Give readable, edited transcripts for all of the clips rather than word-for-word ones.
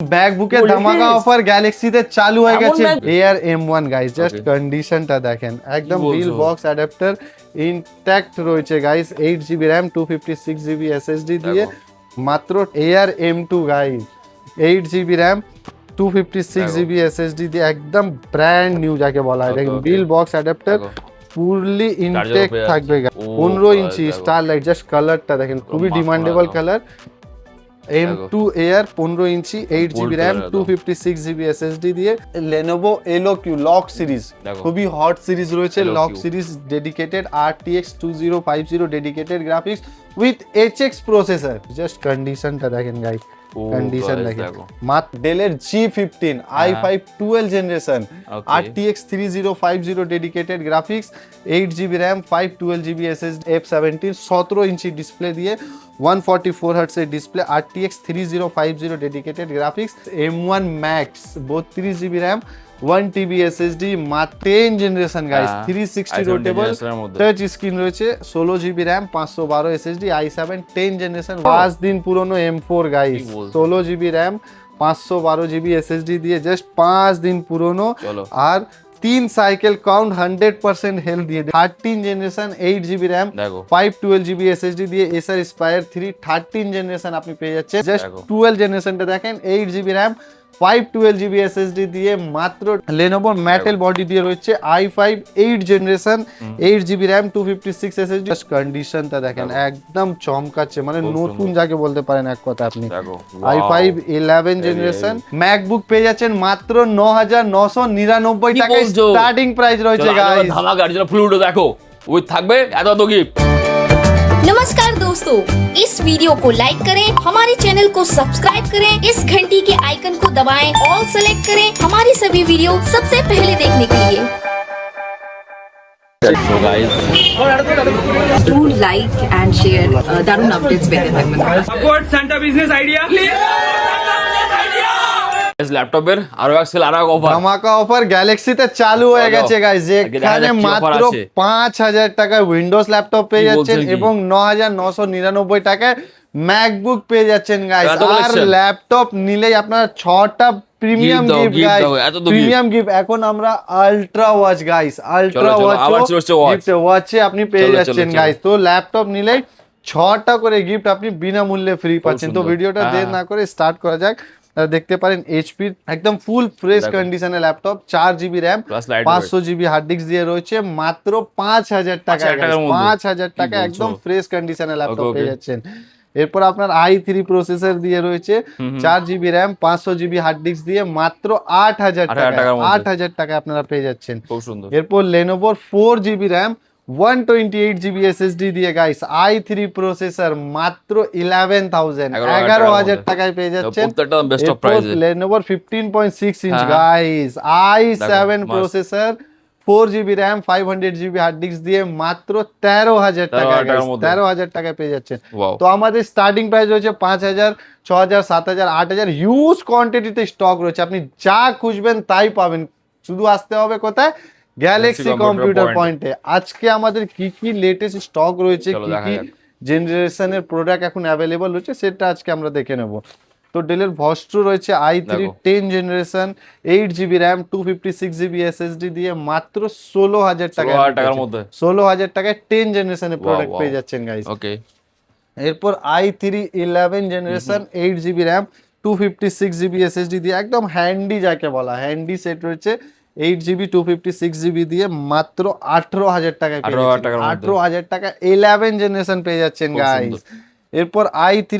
ম্যাকবুকের ধামাকা অফার গ্যালাক্সিতে চালু হয়ে গেছে। এয়ার M1 গাইস, জাস্ট কন্ডিশনটা দেখেন, একদম রিল বক্স অ্যাডাপ্টার ইনট্যাক্ট রয়েছে guys. 8GB RAM 256GB SSD দিয়ে মাত্র air M2 guys, 8GB RAM 256GB SSD দিয়ে একদম ব্র্যান্ড নিউ যাকে বলা হয়। দেখেন reel box adapter fully intact থাকবে। 15 ইঞ্চি স্টারলাইট, জাস্ট কালারটা দেখেন, খুবই ডিমান্ডেবল কালার। M2 Air 15 ইঞ্চি 8GB RAM 256GB SSD দিয়ে Lenovo EloQ লক সিরিজ, খুবই হট সিরিজ রয়েছে। Lock series dedicated RTX 2050 dedicated graphics with HX processor. Just কন্ডিশনটা দেখেন guys, condition দেখেন। মাত্র ডেলের G15 i5 12 generation RTX 3050 dedicated graphics, 8GB RAM 512GB SSD, F17 17 ইঞ্চি display দিয়ে 144Hz এর display, RTX 3050 dedicated graphics, M1 Max 32GB RAM 1TB SSD, মাত্র 10 generation guys, 360 রোটেবল touch screen রয়েছে, 16GB RAM 512 SSD, i7 10 generation 5 দিন পুরনো M4 guys, 16GB RAM 512GB SSD দিয়ে just 5 দিন পুরনো। আর 3 cycle count 100% health দিয়ে 13 generation 8GB RAM 512GB SSD দিয়ে Acer Aspire 3 13 generation আপনি পেয়ে যাচ্ছেন। জাস্ট 12 জেনারেশনটা দেখেন, 8GB RAM 512GB SSD দিয়ে মাত্র। Lenovo Metal বডি দিয়ে রয়েছে i5 8 generation 8GB RAM 256 SSD। Just কন্ডিশনটা দেখেন, একদম চমকাচ্ছে, মানে নতুন যাকে বলতে পারেন এক কথা আপনি। i5 11 জেনারেশন ম্যাকবুক পেয়ে যাচ্ছেন মাত্র 9999 টাকায় স্টার্টিং প্রাইস রয়েছে গাইস। ধামাকার জন্য ফুল ভিডিও দেখো, উইথ থাকবে এত গিফট। नमस्कार दोस्तों, इस वीडियो को लाइक करें, हमारे चैनल को सब्सक्राइब करें, इस घंटी के आइकन को दबाएं, ऑल सेलेक्ट करें हमारी सभी वीडियो सबसे पहले देखने के लिए। So guys, do like and share দারুণ আপডেটস পেতে থাকবেন। Support Santa Business Idea. ল্যাপটপের আরো এক্সেল আরো অফার ধামাকা অফার গ্যালাক্সিতে চালু হয়ে গেছে গাইস, যেখানে মাত্র 5000 টাকায় উইন্ডোজ ল্যাপটপ পেয়ে যাচ্ছেন এবং 9999 টাকায় ম্যাকবুক পেয়ে যাচ্ছেন গাইস। আর ল্যাপটপ নিলেই আপনারা 6টা premium gift guys, premium gift. এখন আমরা আলট্রা ওয়াচ গাইস, আলট্রা ওয়াচে আপনি পেয়ে যাচ্ছেন গাইস। তো ল্যাপটপ নিলেই 6টা করে গিফট আপনি বিনামূল্যে ফ্রি পাচ্ছেন। তো ভিডিওটা দেরি না করে স্টার্ট করা যাক। দেখতে পারেন HP একদম ফুল ফ্রেশ কন্ডিশনের laptop, 4GB RAM 500GB hard disk দিয়ে রয়েছে মাত্র 5000 টাকা। 5000 টাকা একদম ফ্রেশ কন্ডিশনের ল্যাপটপ পেয়ে যাচ্ছেন। এরপর আপনার i3 প্রসেসর দিয়ে রয়েছে, 4GB RAM 500GB hard disk দিয়ে মাত্র 8000 টাকা। 8000 টাকা আপনারা পেয়ে যাচ্ছেন। খুব সুন্দর। এরপর Lenovo 4GB RAM 128GB SSD দিয়ে গাইস, i3 প্রসেসর মাত্র 11000 টাকায় পেয়ে যাচ্ছেন। Lenovo 15.6 inch guys, i7 processor 4GB RAM 500GB hard disk দিয়ে মাত্র 13000 টাকা, 13000 টাকায় পেয়ে যাচ্ছেন। তো আমাদের স্টার্টিং প্রাইস রয়েছে 5000, 6000, 7000, 8000, হিউজ কোয়ান্টিটিতে স্টক রয়েছে। আপনি যা খুঁজবেন তাই পাবেন, শুধু আসতে হবে কোথায়? গ্যালাক্সি কম্পিউটার পয়েন্টে। আজকে আমাদের কি কি লেটেস্ট স্টক রয়েছে, কি কি জেনারেশনের প্রোডাক্ট এখন অ্যাভেলেবল রয়েছে, সেটা আজকে আমরা দেখে নেব। তো ডেলের ভস্ট্রো রয়েছে i3 10 generation 8GB RAM 256GB SSD দিয়ে মাত্র 16000 টাকা, 16000 টাকায় 10 জেনারেশনের প্রোডাক্ট পেয়ে যাচ্ছেন গাইস। ওকে, এরপর i3 11 generation 8GB RAM 256GB SSD দিয়ে একদম হ্যান্ডি যাকে বলা, হ্যান্ডি সেট রয়েছে 8GB 256GB দিয়ে মাত্র 18000 টাকায় পেয়ে যাচ্ছেন। 18000 টাকা 11 জেনারেশন পেয়ে যাচ্ছেন গাইস। এরপর i3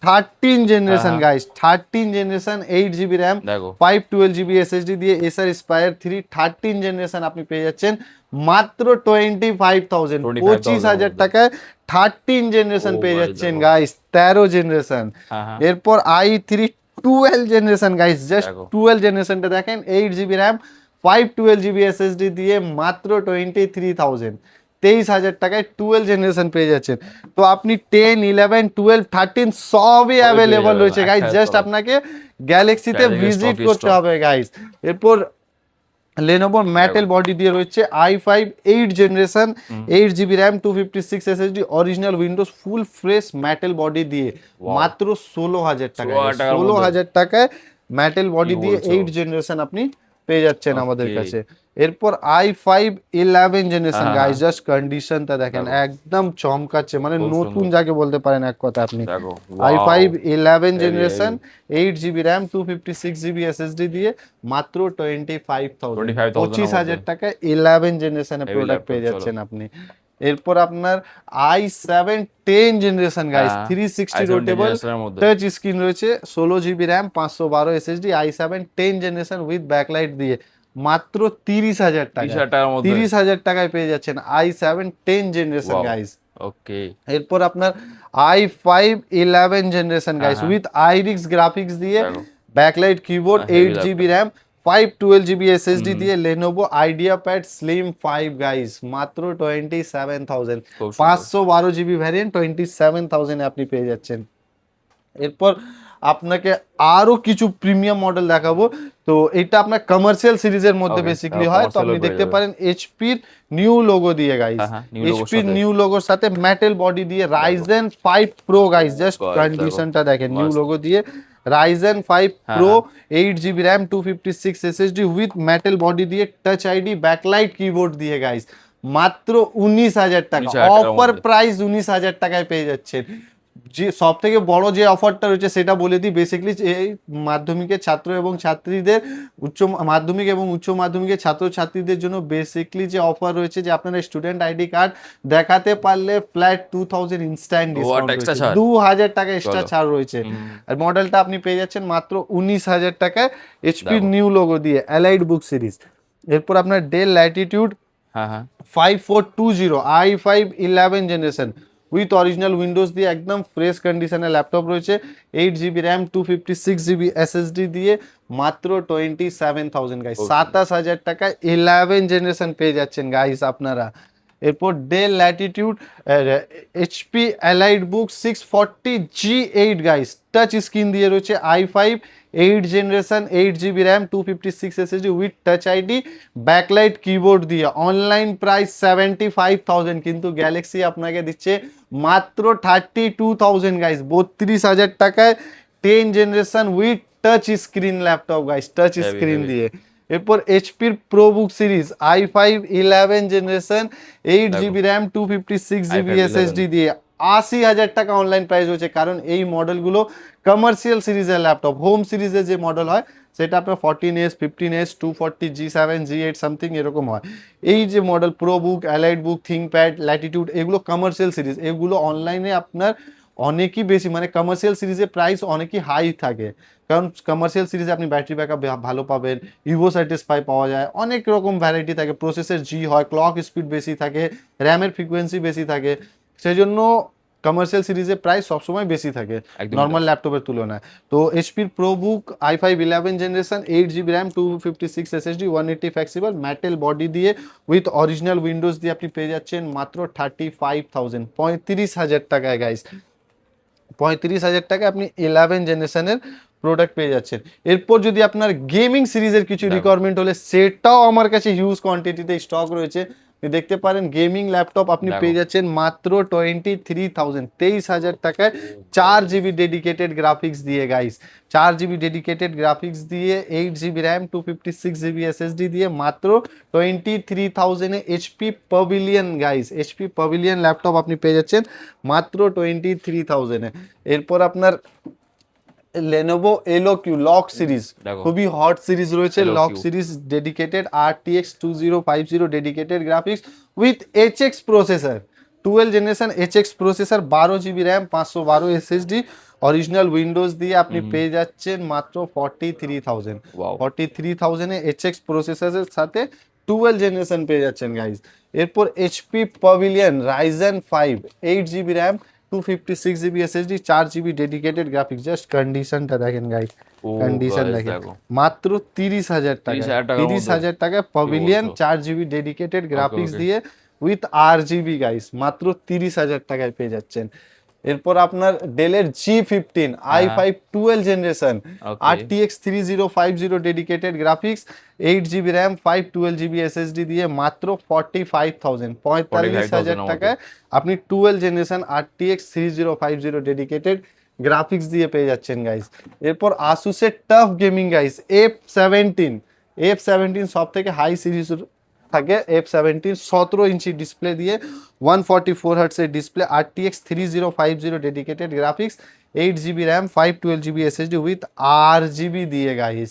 13 generation guys, 13 generation 8GB RAM 512GB SSD দিয়ে Acer Aspire 3 13 জেনারেশন আপনি পেয়ে যাচ্ছেন মাত্র 25000, 25000 টাকায় 13 জেনারেশন পেয়ে যাচ্ছেন গাইস, 13 জেনারেশন। এরপর i3 12 জেনারেশন গাইস, জাস্ট 12 জেনারেশনটা দেখেন, 8GB RAM 512GB SSD দিয়ে মাত্র 23000, 23000 টাকায় 12 জেনারেশন পেয়ে যাচ্ছেন। তো আপনি 10, 11, 12, 13 সবই অ্যাভেলেবল রয়েছে গাইস, জাস্ট আপনাকে গ্যালাক্সিতে ভিজিট করতে হবে গাইস। এরপর Lenovo Metal বডি দিয়ে রয়েছে i5 8 generation 8GB RAM 256 SSD original Windows full fresh metal body দিয়ে মাত্র 16000 টাকা, 16000 টাকায় মেটাল বডি কি দিয়ে বলছো? 8 জেনারেশন আপনি পেয়ে যাচ্ছেন আমাদের Okay. কাছে। এরপর i5 11 জেনারেশন হ্যাঁ, গাইস, জাস্ট কন্ডিশনটা দেখেন দেখো। একদম চমকাচ্ছে, মানে খুব নতুন সুন্দর। যাকে বলতে পারেন এক কথা আপনি। দেখো i5 11 Heavy, generation 8GB RAM 256GB SSD দিয়ে মাত্র 25,000 25,000 টাকায় 11 জেনারেশনের Heavy প্রোডাক্ট laptop, পেয়ে চলো। যাচ্ছেন আপনি। এরপর আপনার i7 10 জেনারেশন গাইস, হ্যাঁ, 360 i7 রোটেবল generation এর মধ্যে। টাচ স্ক্রিন রয়েছে, 16GB RAM 512 SSD i7 10 generation with backlight দিয়ে মাত্র 30,000 টাকা, 30,000 টাকার মধ্যে। 30,000 টাকায় পেয়ে যাচ্ছেন i7 10 জেনারেশন Wow. গাইস। ওকে, এরপর আপনার i5 11 জেনারেশন গাইস হ্যাঁ। উইথ আইরিক্স গ্রাফিক্স দিয়ে দেখো। Backlight keyboard, heavy 8GB RAM 512GB SSD দিয়ে Lenovo IdeaPad Slim 5 গাইস মাত্র 27,000, খুব সুন্দর। 512GB ভ্যারিয়েন্ট 27,000 এ আপনি পেয়ে যাচ্ছেন। এরপর আপনাকে আরো কিছু প্রিমিয়াম মডেল দেখাবো, তো এটা আপনার কমার্শিয়াল সিরিজের মধ্যে Okay, বেসিক্যালি হয়, তো commercial আপনি পেয়ে দেখতে যাবে। পারেন এইচপির নিউ লোগো দিয়ে গাইস, হ্যাঁ, new logo র এইচপির সাথে। নিউ লোগোর সাথে মেটাল বডি দিয়ে Ryzen 5 Pro guys, just God, কন্ডিশনটা দেখেন, নিউ must. লোগো দিয়ে Ryzen 5 হ্যাঁ, Pro 8GB RAM 256 SSD with metal body দিয়ে টাচ আইডি ব্যাকলাইট কিবোর্ড দিয়ে গাইস মাত্র 19,000 টাকা, 19,000 টাকার অফার মধ্যে। প্রাইস 19,000 টাকায় পেয়ে যাচ্ছেন। যে সব থেকে বড় যে অফারটা রয়েছে সেটা বলে দিই, বেসিক্যালি এই মাধ্যমিকের ছাত্র এবং ছাত্রীদের, উচ্চ মাধ্যমিক এবং উচ্চ মাধ্যমিকের ছাত্র ছাত্রীদের জন্য বেসিক্যালি যে অফার রয়েছে যে আপনারা স্টুডেন্ট আইডি কার্ড দেখাতে পারলে ফ্ল্যাট 2,000 ইনস্ট্যান্ট ডিসকাউন্ট extra রয়েছে, ছাড়। 2,000 টাকা এক্সট্রা চলো। ছাড় রয়েছে। আর মডেলটা আপনি পেয়ে যাচ্ছেন মাত্র 19,000 টাকায় এইচপির দেখো। নিউ লোগো দিয়ে অ্যালাইড বুক সিরিজ। এরপর আপনার ডেল ল্যাটিটিউড হ্যাঁ 5420 i5 11 generation with original Windows দিয়ে একদম ফ্রেশ কন্ডিশনের ল্যাপটপ রয়েছে, 8GB RAM 256GB SSD দিয়ে মাত্র 27,000 গাইস, 27,000 টাকায় 11 জেনারেশন পেয়ে যাচ্ছেন গাইস আপনারা। এরপর ডেল ল্যাটিটিউড এইচপি অ্যালাইড বুক 640G8 গাইস, টাচ স্ক্রিন দিয়ে রয়েছে, i5 8 generation 8GB RAM 256 SSD with touch ID backlight keyboard দিয়ে অনলাইন প্রাইস 75,000, কিন্তু গ্যালাক্সি আপনাকে দিচ্ছে মাত্র 32,000 গাইস, 32,000 টাকায় 10 generation with touch screen laptop guys, touch Heavy, screen heavy. দিয়ে। এরপর এইচপির ProBook series i5 11 generation 8GB RAM 256GB i5 SSD দিয়ে 80,000 টাকা অনলাইন প্রাইস হচ্ছে, কারণ এই মডেলগুলো কমার্শিয়াল সিরিজের ল্যাপটপ। হোম সিরিজের যে মডেল হয় সেটা আপনার 14S 15S 240 G7 G8 something এরকম হয়। এই যে মডেল প্রোবুক, অ্যালাইড বুক, থিংকপ্যাড, ল্যাটিটিউড এগুলো কমার্শিয়াল সিরিজ, এগুলো অনলাইনে আপনার অনেকই বেশি, মানে কমার্শিয়াল সিরিজের প্রাইস অনেকই হাই থাকে, কারণ কমার্শিয়াল সিরিজে আপনি ব্যাটারি ব্যাকআপ ভালো পাবেন, ইভো স্যাটিসফাই পাওয়া যায়, অনেক রকম ভ্যারাইটি থাকে, প্রসেসর জি হয়, ক্লক স্পিড বেশি থাকে, র্যামের ফ্রিকোয়েন্সি বেশি থাকে, সেই জন্য কমার্শিয়াল সিরিজের প্রাইস সবসময় বেশি থাকে একদমই নর্মাল ল্যাপটপের তুলনায়। তো এইচপির ProBook i5 11 generation 8GB RAM 256 SSD 180 flexible metal body দিয়ে উইথ অরিজিনাল উইন্ডোজ দিয়ে আপনি পেয়ে যাচ্ছেন মাত্র 35,000, 35,000 টাকায় গাইস, 35,000 টাকায় আপনি 11 জেনারেশনের প্রোডাক্ট পেয়ে যাচ্ছেন। এরপর যদি আপনার গেমিং সিরিজের কিছু রিকোয়ারমেন্ট হলে সেটাও আমার কাছে হিউজ কোয়ান্টিটিতে স্টক রয়েছে, আপনি দেখতে পারেন গেমিং ল্যাপটপ আপনি পেয়ে যাচ্ছেন মাত্র 23,000, 23,000 টাকায় 4GB ডেডিকেটেড গ্রাফিক্স দিয়ে গাইস, 4GB ডেডিকেটেড গ্রাফিক্স দিয়ে 8GB RAM 256GB SSD দিয়ে মাত্র 23,000 এ HP Pavilion guys, HP Pavilion laptop আপনি পেয়ে যাচ্ছেন মাত্র 23,000 এ। এরপর আপনার Lenovo LOQ লক সিরিজ, দেখো। খুবই হট সিরিজ রয়েছে, LOQ lock series dedicated RTX 2050 dedicated graphics with HX processor, 12 generation HX processor, 12GB RAM 512 SSD original Windows দিয়ে আপনি পেয়ে যাচ্ছেন মাত্র 43,000, Wow. 43,000 এ HX প্রসেসরের সাথে 12 জেনারেশন পেয়ে যাচ্ছেন গাইস। এরপর HP pavilion Ryzen 5 8GB RAM 256GB SSD 4GB dedicated graphics, just কন্ডিশনটা দেখেন গাইস, Oh, কন্ডিশন guys, দেখেন দেখো। মাত্র 30,000 টাকা, 30,000 টাকার মধ্যে। 30,000 টাকা প্যাভিলিয়ন বলছো? 4GB dedicated graphics okay. দিয়ে উইথ RGB গাইস মাত্র 30,000 টাকায় পেয়ে যাচ্ছেন। এরপর আপনার ডেলের G15 i5 12 generation Okay. RTX 3050 dedicated graphics 8GB RAM 512GB SSD দিয়ে মাত্র 45,000, 45,000 45,000 টাকায় আপনি 12 জেনারেশন RTX 3050 ডেডিকেটেড গ্রাফিক্স দিয়ে পেয়ে যাচ্ছেন গাইস। এরপর আসুসের টাফ গেমিং গাইস F17 সব থেকে হাই সিরিজ থাকে F17 17 ইঞ্চি ডিসপ্লে দিয়ে 144 হার্টসের display RTX 3050 dedicated graphics 8GB RAM 512GB SSD with RGB দিয়ে গাইস,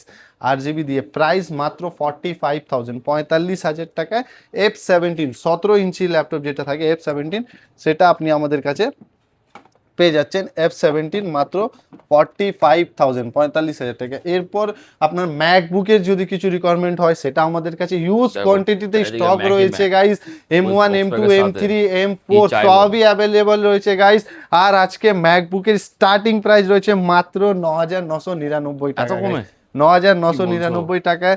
RGB দিয়ে প্রাইস মাত্র 45,000 টাকায় F17 17 ইঞ্চি ল্যাপটপ যেটা থাকে F17 সেটা আপনি আমাদের কাছে পেয়ে যাচ্ছেন F17 মাত্র 45,000 টাকা। এরপর আপনার ম্যাকবুকের যদি কিছু রিকোয়ারমেন্ট হয় সেটা আমাদের কাছে হিউজ কোয়ান্টিটিতে স্টক রয়েছে guys, M1 M2 M3 M4 সবই অ্যাভেলেবল রয়েছে গাইস। আর আজকে ম্যাকবুকের স্টার্টিং প্রাইস রয়েছে মাত্র 9,999 টাকা, 9,999 টাকায়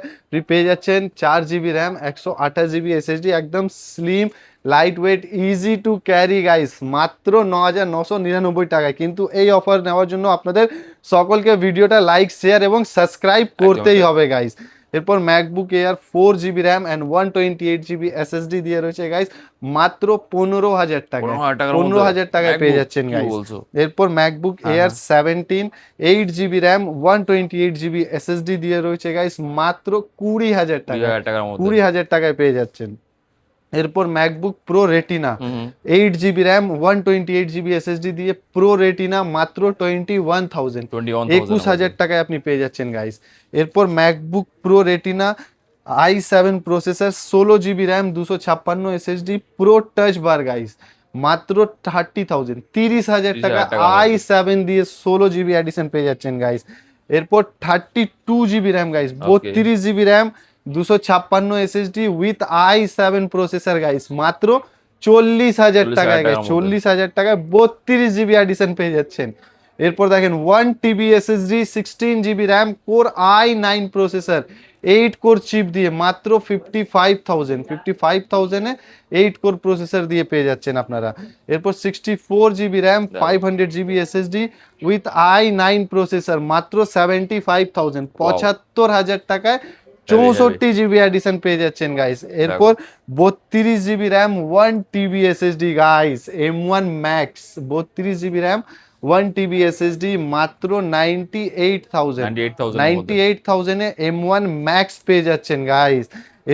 পেয়ে যাচ্ছেন 4GB র্যাম 128GB SSD একদম slim light weight easy to carry guys, মাত্র 9,999 টাকায়। কিন্তু এই অফার নেওয়ার জন্য আপনাদের সকলকে ভিডিওটা লাইক শেয়ার এবং সাবস্ক্রাইব করতেই হবে গাইস। এরপর MacBook air 4GB RAM and 128GB SSD দিয়ে রয়েছে গাইস মাত্র 15,000 টাকায়, 15,000 টাকায় পেয়ে যাচ্ছেন গাইস। এরপর MacBook air 17 8GB RAM 128GB SSD দিয়ে রয়েছে গাইস মাত্র 20,000 টাকা, 20,000 টাকায় পেয়ে যাচ্ছেন। এরপর MacBook pro retina 8GB RAM 128GB SSD দিয়ে প্রো রেটিনা মাত্র 21,000 টাকায় আপনি পেয়ে যাচ্ছেন গাইস। এরপর MacBook pro retina i7 processor 16GB RAM 256 SSD pro touch বার গাইস মাত্র 30,000 টাকা i7 দিয়ে 16GB এডিশন পেয়ে যাচ্ছেন গাইস। এরপর 32GB RAM guys 32GB RAM 256 SSD with i7 processor guys মাত্র 40,000 টাকায় গাইস, 40,000 টাকায় 32GB এডিশন পেয়ে যাচ্ছেন। এরপর দেখেন 1TB SSD 16GB ram core i9 processor 8 core chip দিয়ে মাত্র 55,000 এ 8 কোর প্রসেসর দিয়ে পেয়ে যাচ্ছেন আপনারা। এরপর 64GB RAM 500GB SSD with i9 processor মাত্র 75,000 75,000 টাকায় 64GB এডিশন পেয়ে যাচ্ছেন গাইস। এরপর 32GB RAM 1TB SSD guys M1 Max 32GB RAM 1TB SSD মাত্র 98,000 এ M1 Max পেয়ে যাচ্ছেন গাইস।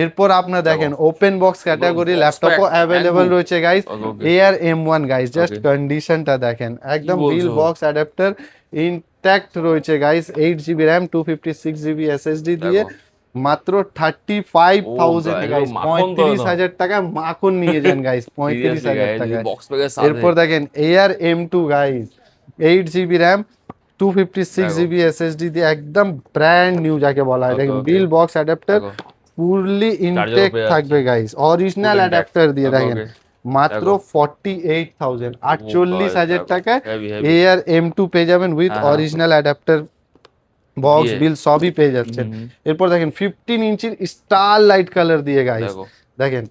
এরপর আপনারা দেখেন ওপেন বক্স ক্যাটাগরি ল্যাপটপও অ্যাভেলেবল রয়েছে guys Air M1 guys, just কন্ডিশনটা দেখেন একদম বিল বক্স অ্যাডাপ্টার ইনট্যাক্ট রয়েছে guys 8GB RAM 256GB SSD দিয়ে মাত্র 35,000 গাইস, 35,000 টাকা মাখন নিয়ে যান গাইস 35,000 টাকা। এরপর দেখেন Air M2 guys 8GB RAM 256GB SSD দিয়ে একদম ব্র্যান্ড নিউ যাকে বলা হয়, দেখেন bill box adapter fully intact থাকবে গাইস, অরিজিনাল অ্যাডাপ্টার দিয়ে দেখেন মাত্র 48,000 48,000 টাকায় Air M2 পেয়ে যাবেন উইথ অরিজিনাল অ্যাডাপ্টার বক্স বিল সবই পেয়ে যাচ্ছেন। এরপর দেখেন 15 ইঞ্চির স্টার লাইট কালার দিয়ে গাইস, দেখেন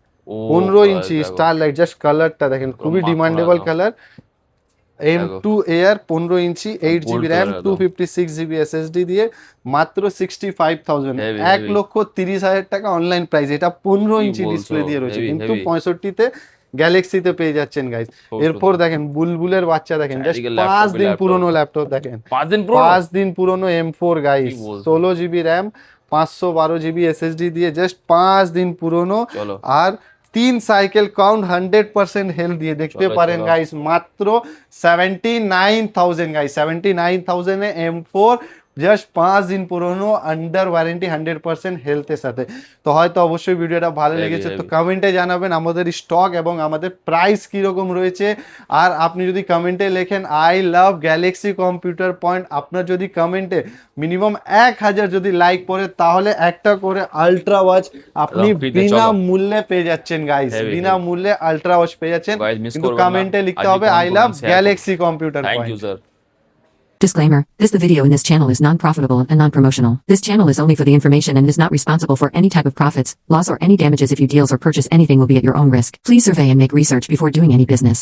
15 ইঞ্চি স্টার লাইট, জাস্ট কালারটা দেখেন খুবই ডিমান্ডেবল কালার। M2 Air 15 ইঞ্চি 8GB র্যাম 256GB SSD দিয়ে মাত্র 65,000 1,30,000 টাকা অনলাইন প্রাইস, এটা 15 ইঞ্চি ডিসপ্লে দিয়ে রয়েছে কিন্তু 65 তে গ্যালাক্সিতে পেয়ে যাচ্ছেন গাইস। এরপর দেখেন বুলবুলের বাচ্চা দেখেন জাস্ট 5 দিন পুরনো ল্যাপটপ দেখেন 5 দিন পুরনো M4 guys 16GB RAM 512GB SSD দিয়ে জাস্ট 5 দিন পুরনো আর 3 সাইকেল কাউন্ট 100% হেলথ দিয়ে দেখতে পারেন গাইস মাত্র 79,000 গাইস 79,000 এ M4 জাস্ট 5 দিন পুরনো আন্ডার ওয়ারেন্টি 100% হেলথের সাথে। তো হয়তো অবশ্যই ভিডিওটা ভালো লেগেছে, তো কমেন্টে জানাবেন আমাদের স্টক এবং আমাদের প্রাইস কীরকম রয়েছে। আর আপনি যদি কমেন্টে লেখেন I love Galaxy computer point, আপনার যদি কমেন্টে মিনিমাম 1000 যদি লাইক পড়ে তাহলে একটা করে আলট্রা ওয়াচ আপনি বিনা মূল্যে পেয়ে যাচ্ছেন গাইস, বিনা মূল্যে আলট্রা ওয়াচ পেয়ে যাচ্ছেন, কিন্তু কমেন্টে লিখতে হবে I love Galaxy computer point. Disclaimer, the video in this channel is non-profitable and non-promotional. This channel is only for the information and is not responsible for any type of profits, loss or any damages. If you deals or purchase anything will be at your own risk. Please survey and make research before doing any business.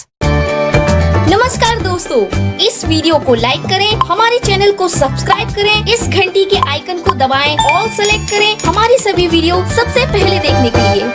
नमस्कार दोस्तों, इस video को like करें, हमारे channel को subscribe करें, इस घंटी के आइकन को दबाएं, ऑल सेलेक्ट करें हमारी सभी वीडियो सबसे पहले देखने के लिए।